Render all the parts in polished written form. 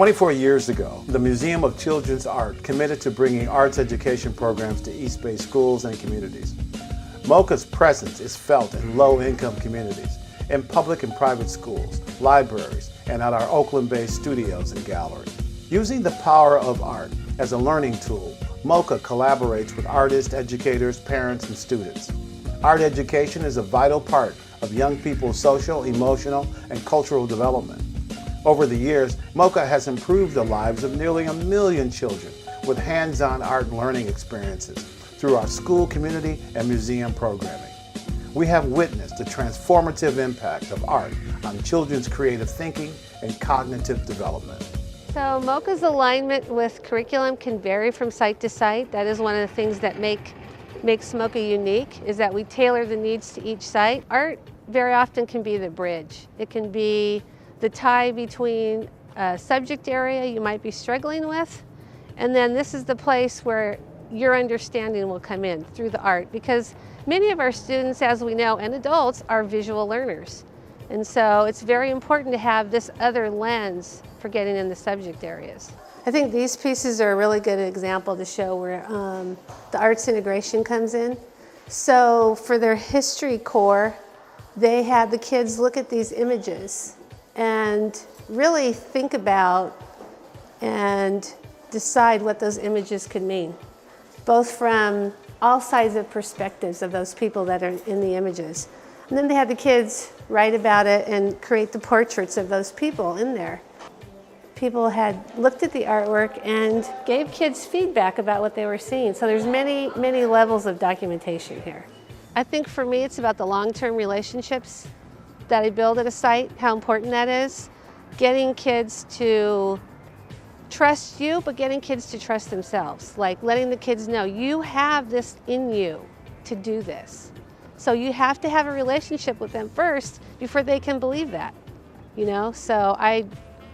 24 years ago, the Museum of Children's Art committed to bringing arts education programs to East Bay schools and communities. MOCHA's presence is felt in low-income communities, in public and private schools, libraries, and at our Oakland-based studios and gallery. Using the power of art as a learning tool, MOCHA collaborates with artists, educators, parents, and students. Art education is a vital part of young people's social, emotional, and cultural development. Over the years, MOCHA has improved the lives of nearly 1 million children with hands-on art and learning experiences through our school, community, and museum programming. We have witnessed the transformative impact of art on children's creative thinking and cognitive development. So MOCHA's alignment with curriculum can vary from site to site. That is one of the things that makes MOCHA unique, is that we tailor the needs to each site. Art very often can be the bridge. It can be the tie between a subject area you might be struggling with, and then this is the place where your understanding will come in through the art, because many of our students, as we know, and adults, are visual learners. And so it's very important to have this other lens for getting in the subject areas. I think these pieces are a really good example to show where the arts integration comes in. So for their history core, they had the kids look at these images and really think about and decide what those images could mean, both from all sides of perspectives of those people that are in the images. And then they had the kids write about it and create the portraits of those people in there. People had looked at the artwork and gave kids feedback about what they were seeing. So there's many, many levels of documentation here. I think for me it's about the long-term relationships that I build at a site, how important that is. Getting kids to trust you, but getting kids to trust themselves. Like letting the kids know you have this in you to do this. So you have to have a relationship with them first before they can believe that, you know? So I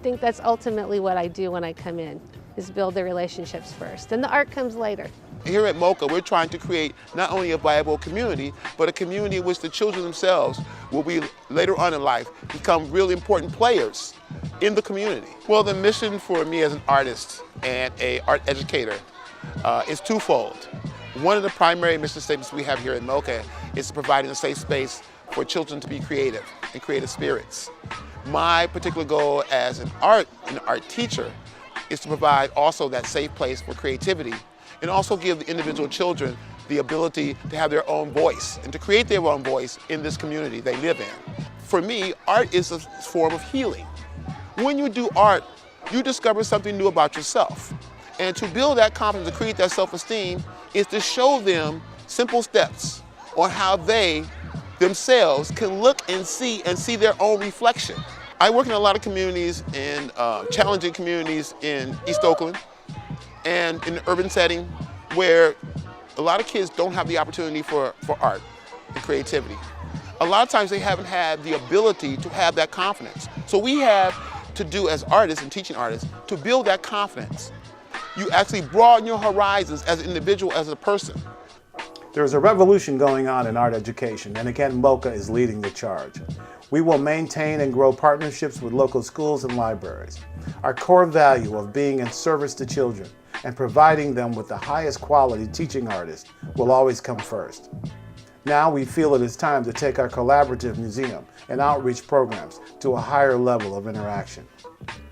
think that's ultimately what I do when I come in, is build the relationships first. And the art comes later. Here at MOCHA, we're trying to create not only a viable community, but a community in which the children themselves will be, later on in life, become really important players in the community. Well, the mission for me as an artist and an art educator is twofold. One of the primary mission statements we have here at MOCHA is providing a safe space for children to be creative and creative spirits. My particular goal as an art teacher is to provide also that safe place for creativity, and also give the individual children the ability to have their own voice and to create their own voice in this community they live in. For me, art is a form of healing. When you do art, you discover something new about yourself. And to build that confidence, to create that self-esteem, is to show them simple steps on how they themselves can look and see their own reflection. I work in a lot of communities, in challenging communities in East Oakland, and in an urban setting where a lot of kids don't have the opportunity for art and creativity. A lot of times they haven't had the ability to have that confidence. So we have to do, as artists and teaching artists, to build that confidence. You actually broaden your horizons as an individual, as a person. There's a revolution going on in art education, and again, MOCHA is leading the charge. We will maintain and grow partnerships with local schools and libraries. Our core value of being in service to children and providing them with the highest quality teaching artists will always come first. Now we feel it is time to take our collaborative museum and outreach programs to a higher level of interaction.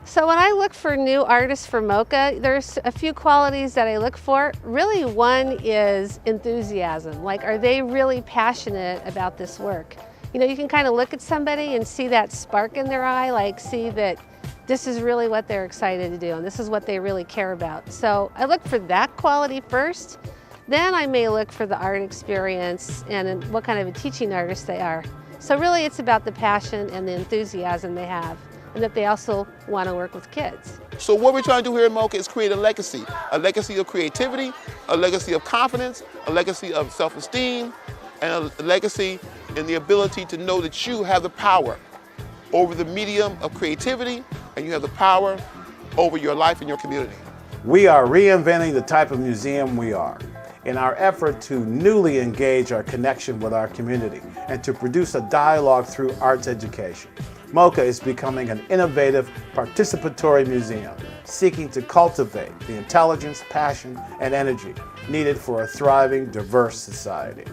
So when I look for new artists for MOCHA, there's a few qualities that I look for. Really, one is enthusiasm. Like, are they really passionate about this work? You know, you can kind of look at somebody and see that spark in their eye, like see that this is really what they're excited to do and this is what they really care about. So I look for that quality first. Then I may look for the art experience and what kind of a teaching artist they are. So really it's about the passion and the enthusiasm they have, and that they also want to work with kids. So what we're trying to do here at MOCHA is create a legacy of creativity, a legacy of confidence, a legacy of self-esteem, and a legacy in the ability to know that you have the power over the medium of creativity, and you have the power over your life and your community. We are reinventing the type of museum we are in our effort to newly engage our connection with our community and to produce a dialogue through arts education. MOCHA is becoming an innovative, participatory museum, seeking to cultivate the intelligence, passion, and energy needed for a thriving, diverse society.